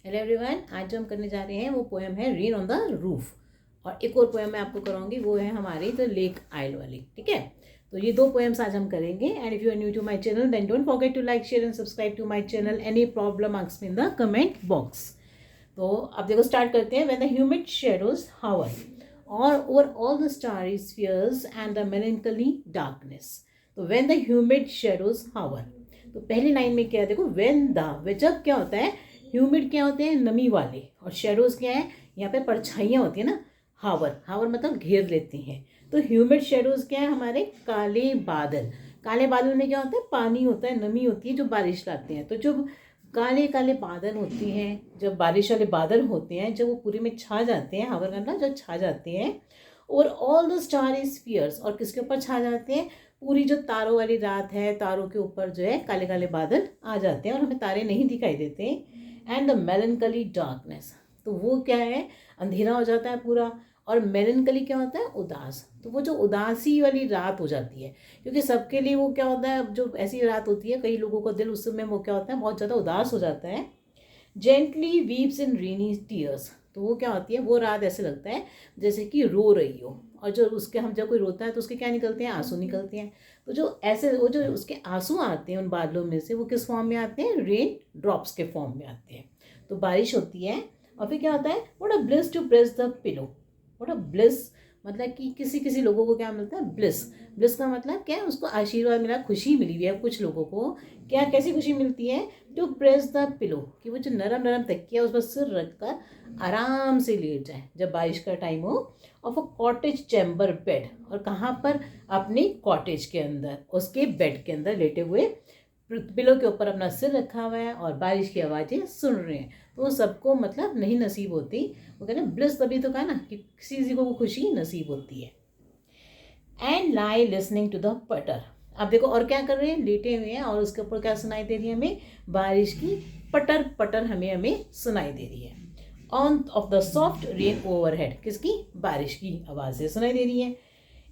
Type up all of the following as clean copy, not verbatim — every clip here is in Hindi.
हेलो एवरीवन, आज जो हम करने जा रहे हैं वो पोएम है रेन ऑन द रूफ। और एक और पोएम मैं आपको कराऊंगी, वो है हमारी द लेक आइल वाली। ठीक है, तो ये दो पोएम्स आज हम करेंगे। And if you are new to my channel then don't forget to like share and subscribe to my channel. Any problem ask me in the comment box. तो अब देखो स्टार्ट करते हैं। When the humid shadows hover और over all the starry spheres and the melancholy darkness. तो when the humid shadows hover, तो पहली लाइन में क्या है देखो, व्हेन द, जब क्या होता है, ह्यूमिड क्या होते हैं, नमी वाले, और शेडोज़ क्या है, यहाँ पे परछाइयाँ होती है ना। हावर, हावर मतलब घेर लेते हैं। तो ह्यूमिड शेडोज़ क्या है, हमारे काले बादल। काले बादल में क्या होता है, पानी होता है, नमी होती है जो बारिश लाते हैं। तो जब काले काले बादल होती हैं, जब बारिश वाले बादल होते हैं, जब वो पूरे में छा जाते हैं, हावर करना जब छा जाते हैं, और ऑल द स्टार स्फीयर्स, और किसके ऊपर छा जाते हैं, पूरी जो तारों वाली रात है, तारों के ऊपर जो है काले काले बादल आ जाते हैं और हमें तारे नहीं दिखाई देते। एंड द मेलनकली डार्कनेस, तो वो क्या है, अंधेरा हो जाता है पूरा। और मेलनकली क्या होता है, उदास। तो वो जो उदासी वाली रात हो जाती है, क्योंकि सबके लिए वो क्या होता है, जो ऐसी रात होती है, कई लोगों को दिल उस समय वो क्या होता है, बहुत ज़्यादा उदास हो जाता है। जेंटली वीप्स इन रेनी टीयर्स, तो वो क्या होती है, वो रात ऐसे लगता है जैसे कि रो रही हो। और जो उसके, हम जब कोई रोता है तो उसके क्या निकलते हैं, आंसू निकलते हैं। तो जो ऐसे वो जो उसके आंसू आते हैं उन बादलों में से, वो किस फॉर्म में आते हैं, रेन ड्रॉप्स के फॉर्म में आते हैं। तो बारिश होती है और फिर क्या होता है, what a bliss to press the pillow. What a bliss मतलब कि किसी किसी लोगों को क्या मिलता है, ब्लिस। ब्लिस का मतलब क्या है, उसको आशीर्वाद मिला, खुशी मिली हुई है। कुछ लोगों को क्या, कैसी खुशी मिलती है, टू प्रेस द पिलो, कि वो जो नरम नरम तकिया उस पर सिर रखकर आराम से लेट जाए जब बारिश का टाइम हो। Of a cottage chamber bed, और कहाँ पर, अपने कॉटेज के अंदर, उसके बेड के अंदर लेटे हुए, पिलो के ऊपर अपना सिर रखा हुआ है और बारिश की आवाज़ें सुन रहे हैं। तो वो सबको मतलब नहीं नसीब होती। वो कहते हैं ब्लिस, तभी तो कहा ना कि किसी को वो खुशी नसीब होती है। And lie listening to the patter. अब देखो और क्या कर रहे हैं, लेटे हुए हैं और उसके ऊपर क्या सुनाई दे रही है हमें, बारिश की पटर पटर हमें हमें सुनाई दे रही है। On off the soft rain overhead, किसकी, बारिश की आवाज़ें सुनाई दे रही है।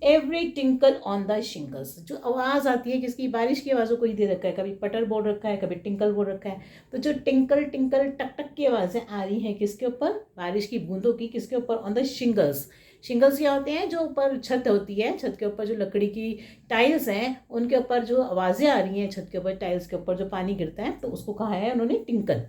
Every tinkle on the shingles, जो आवाज़ आती है किसकी, बारिश की आवाज़ों को ही दे रखा है, कभी पटर बोल रखा है, कभी टिंकल बोल रखा है। तो जो टिंकल टिंकल टक टक की आवाज़ें आ रही हैं किसके ऊपर, बारिश की बूंदों की, किसके ऊपर, ऑन द शिंगल्स। शिंगल्स क्या होते हैं, जो ऊपर छत होती है, छत के ऊपर जो लकड़ी की टाइल्स हैं उनके ऊपर जो आवाज़ें आ रही हैं, छत के ऊपर टाइल्स के ऊपर जो पानी गिरता है, तो उसको कहा है उन्होंने tinkle.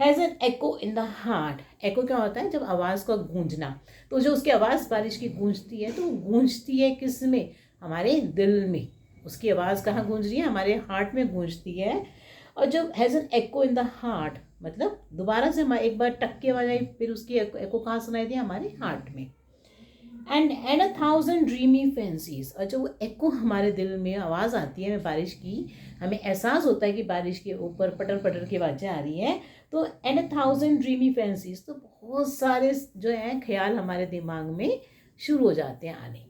Has an echo in the heart. Echo क्या होता है, जब आवाज़ का गूंजना। तो जो उसकी आवाज़ बारिश की गूंजती है, तो गूंजती है किस में, हमारे दिल में। उसकी आवाज़ कहाँ गूंज रही है, हमारे हार्ट में गूंजती है। और जब has an echo in the heart, मतलब दोबारा से एक बार टक की आवाज़ आई, फिर उसकी एको कहाँ सुनाई दी, हमारे हार्ट में। And a thousand dreamy fancies, और जब वो एको हमारे दिल में आवाज़ आती है बारिश की, हमें एहसास होता है कि बारिश के ऊपर पटर पटर की आवाज़ें आ रही हैं। तो and a thousand dreamy fancies, तो बहुत सारे जो हैं ख्याल हमारे दिमाग में शुरू हो जाते हैं आने।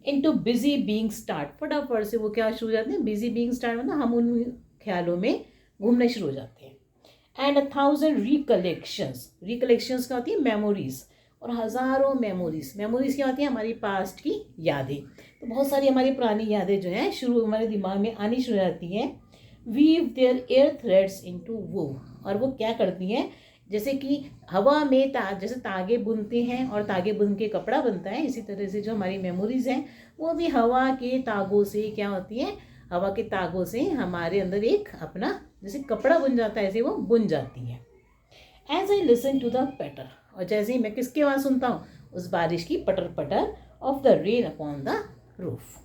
इनटू बिजी बीइंग स्टार्ट, फटाफट से वो क्या शुरू हो जाते हैं, बिजी बीइंग स्टार्ट, मतलब हम उन ख्यालों में घूमने शुरू हो जाते हैं। And a thousand recollections, recollections क्या होती है, मेमोरीज। और हज़ारों मेमोरीज, मेमोरीज क्या होती है, हमारी पास्ट की यादें। तो बहुत सारी हमारी पुरानी यादें जो हैं शुरू हमारे दिमाग में आनी शुरू हो जाती हैं। Weave their air threads into वो, और वो क्या करती हैं, जैसे कि हवा में जैसे तागे बुनते हैं और तागे बुन के कपड़ा बनता है, इसी तरह से जो हमारी मेमोरीज हैं वो भी हवा के तागों से क्या होती हैं, हवा के तागों से हमारे अंदर एक अपना जैसे कपड़ा बुन जाता है, ऐसे वो बुन जाती हैं। As I listen to the patter, और जैसे ही मैं किसकी आवाज़ सुनता हूँ, उस बारिश की पटर पटर of the rain upon the roof.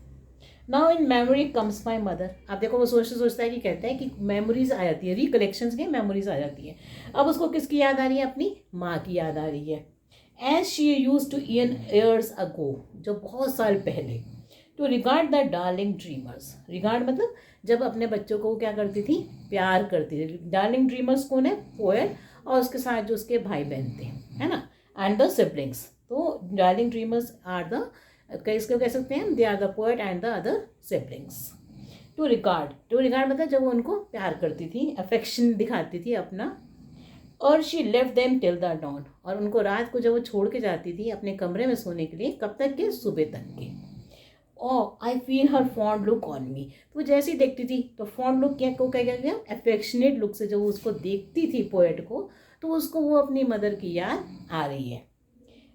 Now in memory comes my mother. अब देखो वो सोचता है कि कहता है कि मेमोरीज आ जाती है, रिकलेक्शंस की मेमोरीज आ जाती है। अब उसको किसकी याद आ रही है, अपनी माँ की याद आ रही है। As she used to years ago, जो बहुत साल पहले, to regard the darling dreamers. Regard मतलब जब अपने बच्चों को क्या करती थी, प्यार करती थी। डार्लिंग ड्रीमर्स कौन है, पोएट, और उसके साथ जो उसके भाई बहन थे, है ना, एंड द सिबलिंग्स। तो डार्लिंग ड्रीमर्स आर द, इसको कह सकते हैं, they are the poet and the other siblings. To regard मतलब जब वो उनको प्यार करती थी, अफेक्शन दिखाती थी अपना। और she left them till the dawn, और उनको रात को जब वो छोड़ के जाती थी अपने कमरे में सोने के लिए, कब तक के, सुबह तक के। और I feel her fond look on me. तो वो जैसे ही देखती थी तो फॉन्ड लुक क्या को क्या गया, अफेक्शनेट लुक से जब वो उसको देखती थी पोएट को, तो उसको वो अपनी मदर की याद आ रही है।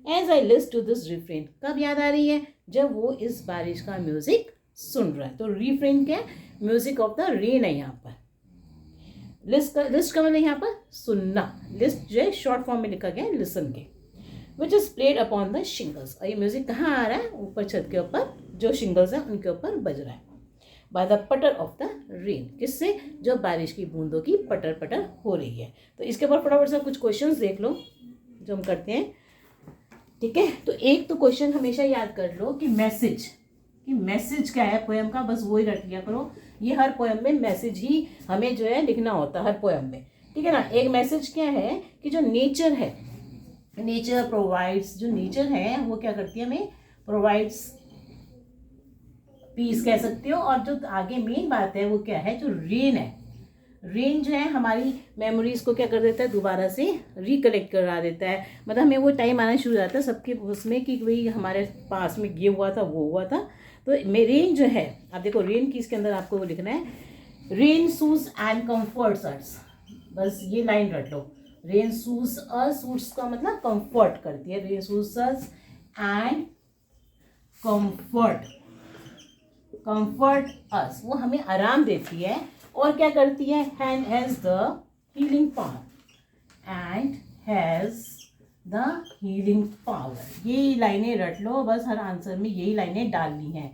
As I list to this refrain, कब याद आ रही है, जब वो इस बारिश का म्यूजिक सुन रहा है। तो रिफ्रेन क्या है, म्यूजिक ऑफ द रेन है यहाँ पर। लिस्ट का मतलब यहाँ पर सुनना, लिस्ट जो है शॉर्ट फॉर्म में लिखा गया है लिसन के, which is played upon the shingles. और ये म्यूजिक कहाँ आ रहा है, ऊपर छत के ऊपर जो शिंगल्स हैं उनके ऊपर बज रहा है। बाय द पटर ऑफ द रेन, किससे, जो बारिश की बूंदों की पटर पटर हो रही है। तो इसके ऊपर फटाफट से कुछ क्वेश्चंस देख लो जो हम करते हैं, ठीक है। तो एक तो क्वेश्चन हमेशा याद कर लो कि मैसेज क्या है पोएम का, बस वो ही रट लिया करो। ये हर पोएम में मैसेज ही हमें जो है लिखना होता है हर पोएम में, ठीक है ना। एक मैसेज क्या है कि जो नेचर है, नेचर प्रोवाइड्स, जो नेचर है वो क्या करती है, हमें प्रोवाइड्स पीस कह सकते हो। और जो आगे मेन बात है वो क्या है, जो रेन है, रेन जो है हमारी मेमोरीज को क्या कर देता है, दोबारा से रिकलेक्ट करा देता है। मतलब हमें वो टाइम आना शुरू हो जाता है सबके उसमें कि भाई हमारे पास में ये हुआ था वो हुआ था। तो रेन जो है, आप देखो रेन की इसके अंदर आपको वो लिखना है, रेन सूज एंड कम्फर्ट्स अस, बस ये लाइन रट लो। रेन सूज अस, सूज का मतलब कंफर्ट करती है, रेन सूज अस एंड कंफर्ट अस, वो हमें आराम देती है। और क्या करती है, and has the healing power, ये लाइनें रट लो, बस हर आंसर में यही लाइनें डालनी है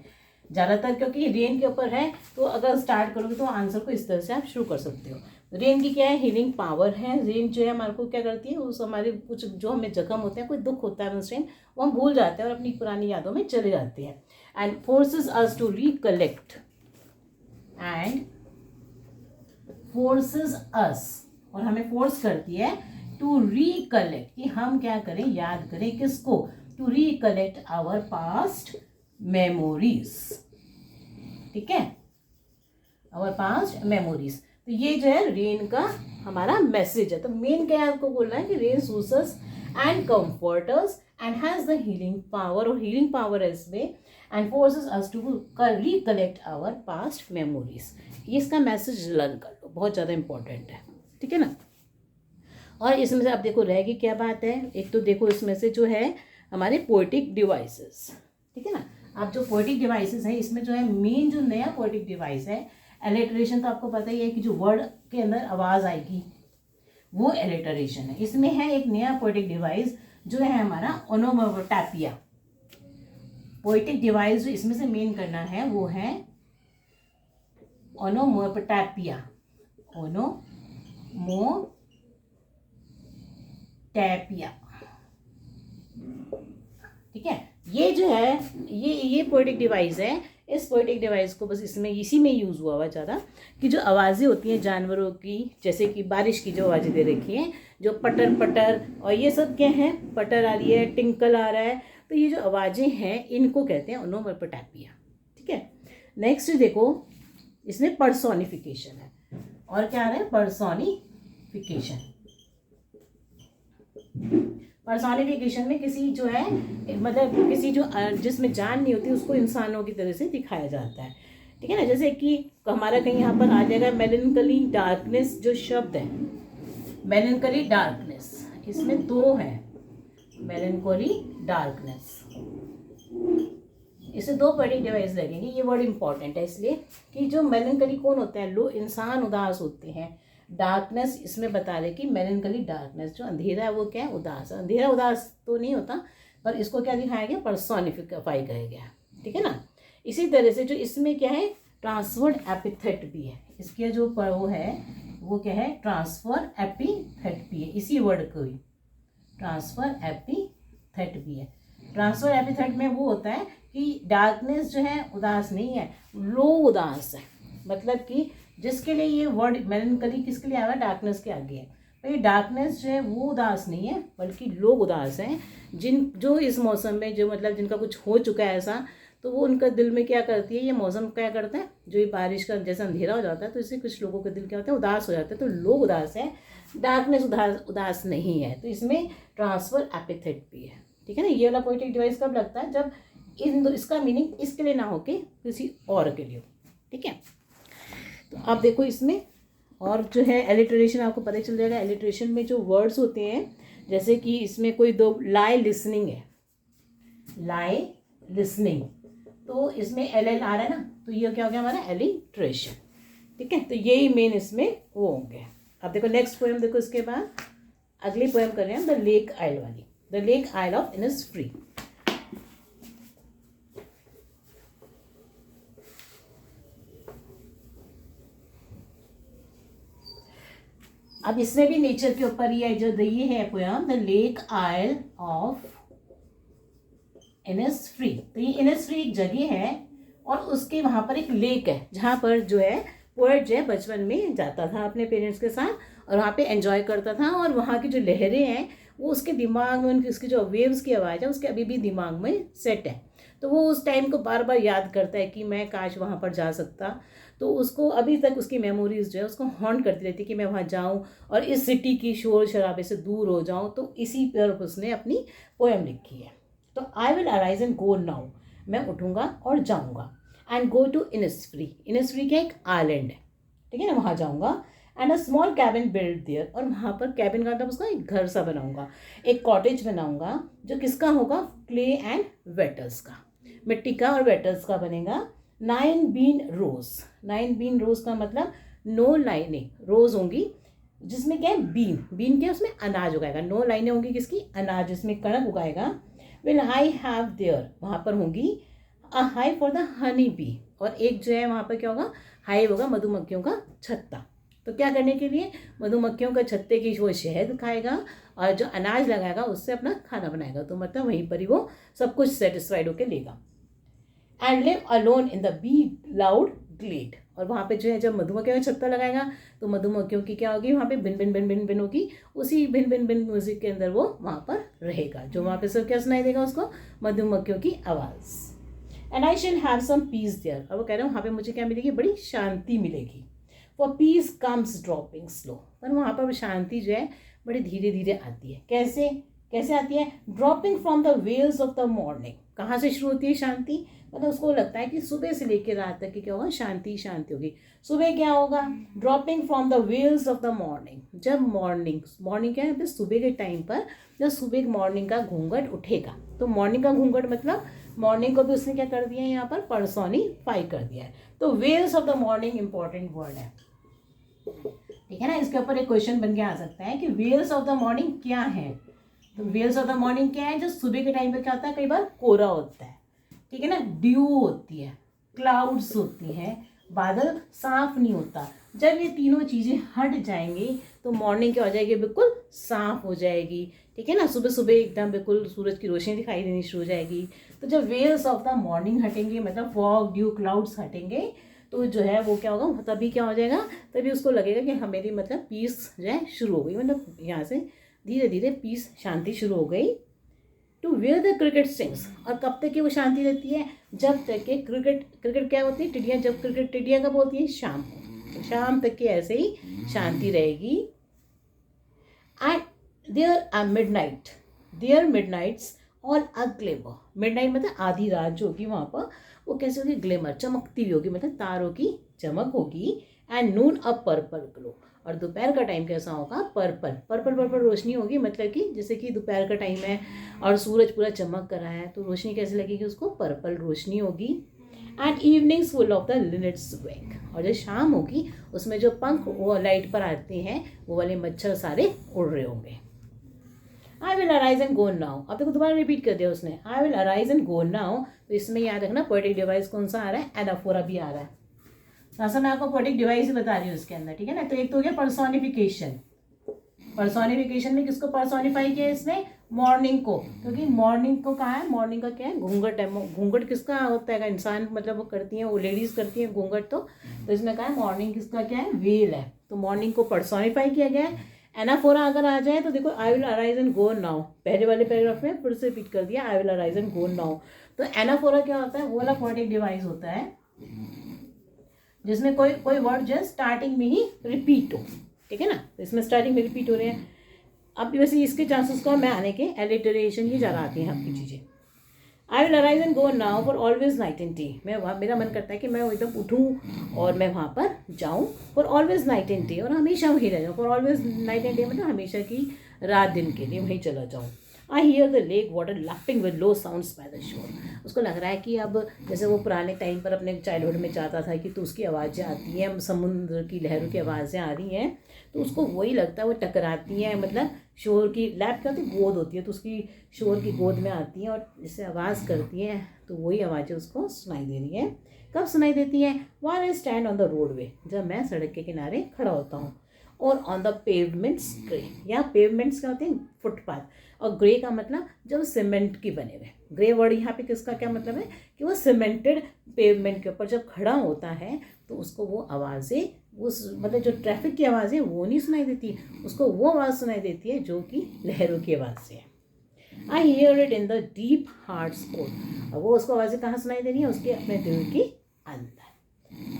ज़्यादातर, क्योंकि रेन के ऊपर है। तो अगर स्टार्ट करोगे तो आंसर को इस तरह से आप शुरू कर सकते हो। रेन की क्या है, हीलिंग पावर है। रेन जो है हमारे को क्या करती है, उस हमारे कुछ जो हमें जख्म होते हैं, कोई दुख होता है उस टाइम, वो हम भूल जाते हैं और अपनी पुरानी यादों में चले जाते हैं। And forces us to recollect, और हमें फोर्स करती है टू रिकलेक्ट, कि हम क्या करें, याद करें किसको, to recollect our past memories, ठीक है, आवर पास्ट मेमोरीज। तो ये जो है रेन का हमारा मैसेज है। तो मेन क्या है आपको बोलना है कि रेन सूसेस and comforters and has the healing power, और हीलिंग पावर है इसमें, and forces us to recollect our past memories. ये इसका मैसेज लर्न कर लो, बहुत ज़्यादा इंपॉर्टेंट है, ठीक है ना। और इसमें से आप देखो रहेगी क्या बात है, एक तो देखो इसमें से जो है हमारे पोएटिक डिवाइसेस, ठीक है ना। आप जो पोएटिक डिवाइसेस है, इसमें जो है मेन जो नया पोएटिक डिवाइस है, एलिटरेशन, तो आपको पता ही है कि जो वर्ड के अंदर आवाज़ आएगी वो एलिटरेशन है। इसमें है एक नया पोएटिक डिवाइस जो है हमारा ओनोमोटोपैया। पोएटिक डिवाइस जो इसमें से मेन करना है वो है ओनोमोटोपैया, ठीक है। ये जो है ये पोएटिक डिवाइस है। इस पोएटिक डिवाइस को बस इसमें इसी में यूज़ हुआ ज़्यादा, कि जो आवाज़ें होती हैं जानवरों की, जैसे कि बारिश की जो आवाज़ें दे रखी हैं, जो पटर पटर, और ये सब क्या है, पटर आ रही है, टिंकल आ रहा है, तो ये जो आवाज़ें हैं इनको कहते हैं ओनोमोटोपैया, ठीक है। नेक्स्ट देखो, इसमें पर्सोनिफिकेशन है, और क्या आ रहा है, पर्सोनिफिकेशन में किसी जो है, मतलब किसी जो जिसमें जान नहीं होती उसको इंसानों की तरह से दिखाया जाता है, ठीक है ना। जैसे कि हमारा कहीं यहाँ पर आ जाएगा मेलनकली डार्कनेस, जो शब्द है मेलनकली डार्कनेस, इसमें दो है, मेलनकली डार्कनेस, इससे दो पोएटिक डिवाइस लगेंगे। ये वर्ड इंपॉर्टेंट है इसलिए कि जो मेलनकली कौन होते हैं, लोग इंसान उदास होते हैं। डार्कनेस इसमें बता रहे कि मेलनकली डार्कनेस, जो अंधेरा है वो क्या है, उदास है। अंधेरा उदास तो नहीं होता, पर इसको क्या दिखाया गया, पर्सोनिफाई किया गया, ठीक है ना। इसी तरह से जो इसमें क्या है, ट्रांसफर्ड एपिथेट भी है, इसके जो वो है वो क्या है, ट्रांसफर एपिथेट भी है, इसी वर्ड को ही ट्रांसफर एपिथेट भी है। ट्रांसफर एपिथेट में वो होता है कि डार्कनेस जो है उदास नहीं है, लो उदास है, मतलब कि जिसके लिए ये वर्ड मेलनकली किसके लिए आया है, डार्कनेस के आगे है। तो ये डार्कनेस जो है वो उदास नहीं है, बल्कि लोग उदास हैं, जो इस मौसम में जो मतलब जिनका कुछ हो चुका है ऐसा, तो वो उनका दिल में क्या करती है, ये मौसम क्या करता है, जो ये बारिश का जैसा अंधेरा हो जाता है तो इससे कुछ लोगों के दिल क्या होता है, उदास हो जाता है। तो लोग उदास हैं, डार्कनेस उदास नहीं है। तो इसमें ट्रांसफर एपिथेट भी है, ठीक है ना। ये वाला पोएटिक डिवाइस कब लगता है, जब इसका मीनिंग इसके लिए ना हो के किसी और के लिए हो, ठीक है। तो आप देखो इसमें और जो है एलिट्रेशन आपको पता चल जाएगा। एलिट्रेशन में जो वर्ड्स होते हैं, जैसे कि इसमें कोई दो लाई लिसनिंग है, लाई लिसनिंग, तो इसमें एल एल आ रहा है ना, तो ये क्या हो गया हमारा एलिट्रेशन, ठीक है। तो यही मेन इसमें वो होंगे। अब देखो नेक्स्ट पोएम देखो, इसके बाद अगली पोएम कर रहे हैं द लेक आइल वाली, the lake isle of Innisfree. अब इसमें भी नेचर के ऊपर ही है, जो ये है poem the lake isle of Innisfree. तो ये इनिसफ्री एक जगह है और उसके वहाँ पर एक लेक है, जहाँ पर जो है पोएट जो है बचपन में जाता था अपने पेरेंट्स के साथ और वहाँ पे एंजॉय करता था, और वहाँ की जो लहरें हैं वो उसके दिमाग में, उनकी उसकी जो वेव्स की आवाज़ है उसके अभी भी दिमाग में सेट है। तो वो उस टाइम को बार बार याद करता है कि मैं काश वहाँ पर जा सकता। तो उसको अभी तक उसकी मेमोरीज जो है उसको हॉन्ट करती रहती है कि मैं वहाँ जाऊँ और इस सिटी की शोर शराबे से दूर हो जाऊँ। तो इसी पर उसने अपनी पोएम लिखी है। तो I will arise and go now, मैं उठूँगा और जाऊँगा, and go to Innisfree. Innisfree क्या एक आइलैंड है, ठीक है ना, वहाँ जाऊँगा। And a small cabin build there, और वहाँ पर कैबिन का मतलब उसका एक घर सा बनाऊँगा, एक कॉटेज बनाऊँगा जो किसका होगा, क्ले एंड वेटल्स का, मिट्टी का और वेटल्स का बनेगा। 9 बीन रोज, 9 बीन रोज का मतलब 9 लाइनें रोज होंगी, जिसमें क्या है बीन, बीन क्या उसमें अनाज उगाएगा, 9 लाइनें होंगी किसकी, अनाज, जिसमें कणक उगाएगा। विल आई हैव देयर, वहाँ पर होंगी a hive for the honey bee, और एक जो है वहाँ पर क्या होगा, हाइव होगा मधुमक्खियों का छत्ता। तो क्या करने के लिए, मधुमक्खियों का छत्ते की वो शहद खाएगा और जो अनाज लगाएगा उससे अपना खाना बनाएगा। तो मतलब वहीं पर ही वो सब कुछ सेटिस्फाइड होकर लेगा। And live alone in the bee loud glade, और वहाँ पे जो है जब मधुमक्खियों का छत्ता लगाएगा तो मधुमक्खियों की क्या होगी, वहाँ पे भिन भिन भिन भिन भिन होगी, उसी भिन भिन भिन म्यूजिक के अंदर वो वहाँ पर रहेगा, जो वहाँ पे सब क्या सुनाई देगा उसको, मधुमक्खियों की आवाज़। And I shall have some peace there, और वो कह रहे हैं वहाँ पे मुझे क्या मिलेगी, बड़ी शांति मिलेगी। For piece comes dropping slow, पर वहाँ पर शांति जो है बड़ी धीरे धीरे आती है। कैसे कैसे आती है, dropping from the veils of the morning. कहाँ से शुरू होती है शांति, मतलब उसको लगता है कि सुबह से लेकर रात तक की क्या होगा, शांति शांति होगी। सुबह क्या होगा, dropping from the veils of the morning, जब मॉर्निंग, मॉर्निंग क्या है, सुबह के टाइम पर जब सुबह मॉर्निंग का घूंघट उठेगा। तो मॉर्निंग का घूंघट मतलब मॉर्निंग को भी उसने क्या कर दिया है, यहाँ पर पर्सोनिफाई कर दिया है। तो veils of the morning important word है, ठीक है ना। इसके ऊपर एक क्वेश्चन बन के आ सकता है कि वेल्स ऑफ द मॉर्निंग क्या है। तो वेल्स ऑफ द मॉर्निंग क्या है, जो सुबह के टाइम पे क्या होता है, कई बार कोहरा होता है, ठीक है ना, ड्यू होती है, क्लाउड्स होती हैं, बादल साफ नहीं होता। जब ये तीनों चीज़ें हट जाएंगी तो मॉर्निंग क्या हो जाएगी, बिल्कुल साफ हो जाएगी, ठीक है ना। सुबह सुबह एकदम बिल्कुल सूरज की रोशनी दिखाई देनी शुरू हो जाएगी। तो जब वेल्स ऑफ द मॉर्निंग हटेंगे, मतलब फॉग ड्यू क्लाउड्स हटेंगे, तो जो है वो क्या होगा, तभी क्या हो जाएगा, तभी उसको लगेगा कि हाँ मेरी मतलब पीस जो है शुरू हो गई, मतलब यहाँ से धीरे धीरे पीस शांति शुरू हो गई। To where the cricket sings, और कब तक की वो शांति रहती है, जब तक के क्रिकेट क्या होती है, टिड्डियाँ, जब क्रिकेट टिड्डियाँ कब होती है, शाम को, तो शाम तक की ऐसे ही शांति रहेगी। And there midnight's all a glimmer, midnight मतलब आधी रात जो होगी वहाँ पर वो कैसे होगी, ग्लिमर, चमकती हुई होगी, मतलब तारों की चमक होगी। And Noon a purple glow, और दोपहर का टाइम कैसा होगा, पर्पल पर्पल पर्पल रोशनी होगी, मतलब कि जैसे कि दोपहर का टाइम है और सूरज पूरा चमक कर रहा है तो रोशनी कैसे लगेगी उसको, पर्पल रोशनी होगी। And evenings full of the linnets wake, और जो शाम होगी उसमें जो पंख वो लाइट पर आते हैं वो वाले मच्छर सारे उड़ रहे होंगे। आई will arise and go now, अब देखो दोबारा रिपीट कर दिया उसने, आई will arise and go now. तो इसमें याद रखना पोएटिक डिवाइस कौन सा आ रहा है, एनाफोरा भी आ रहा है। साथ मैं आपको पोएटिक डिवाइस ही बता रही हूँ उसके अंदर, ठीक है ना। तो एक तो हो गया पर्सोनिफिकेशन, पर्सोनिफिकेशन में किसको पर्सोनिफाई किया इसने, मॉर्निंग को, क्योंकि मॉर्निंग को कहा है, मॉर्निंग का क्या है, घूंघट है। घूंघट किसका होता है, इंसान मतलब वो करती हैं, वो लेडीज करती हैं घूंघट। तो इसमें कहा है मॉर्निंग किसका क्या है, वेल है, तो मॉर्निंग को पर्सोनिफाई किया गया है। एनाफोरा अगर आ जाए तो देखो, आई will arise and go now, पहले वाले पैराग्राफ में फिर से रिपीट कर दिया, आई will arise and go now. तो एनाफोरा क्या होता है, वो वाला पोएटिक डिवाइस होता है जिसमें कोई वर्ड जो है स्टार्टिंग में ही रिपीट हो, ठीक है ना। तो इसमें स्टार्टिंग में रिपीट हो रहे हैं। अब वैसे इसके चांसेस को मैं आने के एलिटरेशन ही ज़्यादा आती हैं आपकी चीज़ें। आई will arise and go now for always night and day. मैं वहाँ, मेरा मन करता है कि मैं एकदम उठूँ और मैं वहाँ पर जाऊँ for always night and day, और हमेशा वहीं रह जाऊँ। For always night and day मतलब हमेशा की रात दिन के लिए वहीं चला जाऊँ। I hear the lake water lapping with low sounds by the shore. उसको लग रहा है कि अब जैसे वो पुराने टाइम पर अपने चाइल्डहुड में चाहता था कि तो उसकी आवाज़ें आती हैं, समुद्र की लहरों की आवाज़ें आ रही हैं, तो उसको वही लगता है, वो टकराती हैं, मतलब शोर की लैप क्या होती है, गोद होती है, तो उसकी शोर की गोद में आती हैं और जिससे आवाज़ करती हैं, तो वही आवाज़ें उसको सुनाई दे रही हैं। कब सुनाई देती हैं? While I stand on the roadway, जब मैं सड़क के किनारे खड़ा होता हूँ। और ऑन द पेवमेंट्स ग्रे, या पेवमेंट्स क्या होते हैं? फुटपाथ। और ग्रे का मतलब जब सीमेंट की बने हुए, ग्रे वर्ड यहाँ पे किसका क्या मतलब है कि वो सीमेंटेड पेवमेंट के ऊपर जब खड़ा होता है तो उसको वो आवाज़ें, उस मतलब जो ट्रैफिक की आवाज़ें वो नहीं सुनाई देती, उसको वो आवाज़ सुनाई देती है जो कि लहरों की आवाज़ से है। I hear it in the deep hearts core. और वो उसको आवाज़ें कहाँ सुनाई दे रही है? उसके अपने दिल के अंदर।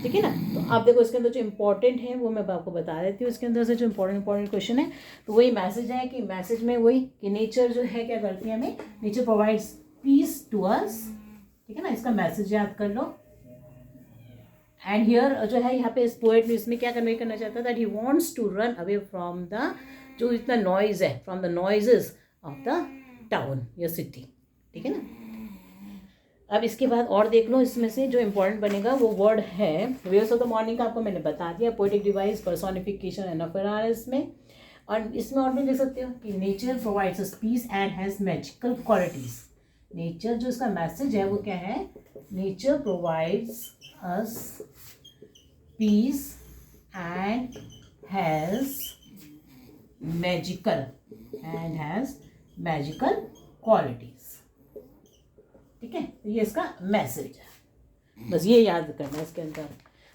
ठीक है ना? तो आप देखो इसके अंदर जो इंपॉर्टेंट है वो मैं आपको बता देती हूँ। इसके अंदर से जो इंपॉर्टेंट क्वेश्चन है, तो वही मैसेज है कि मैसेज में वही कि नेचर जो है क्या करती है हमें, nature provides peace to us. ठीक है ना? इसका मैसेज याद कर लो। एंड हियर जो है यहाँ पे इस पोएट ने इसमें क्या कन्वे करना चाहता था, that he wants to run away from the जो इतना नॉइज है, from the noises of the town या सिटी। ठीक है ना? अब इसके बाद और देख लो, इसमें से जो इंपॉर्टेंट बनेगा वो वर्ड है वेव्स ऑफ द मॉर्निंग का, आपको मैंने बता दिया। Poetic device, personification and affair इसमें। और इसमें और भी देख सकते हो कि nature provides us piece and has magical qualities. Nature जो इसका मैसेज है वो क्या है? Nature provides us piece and has magical qualities. ठीक है? तो ये इसका मैसेज है, बस ये याद करना है इसके अंदर।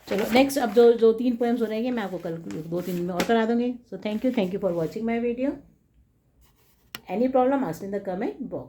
चलो नेक्स्ट, अब जो 3 पोएम्स हो रहेंगे मैं आपको कल 2-3 दिन में और करा दूंगी। So thank you for watching my video. Any problem ask in the comment box.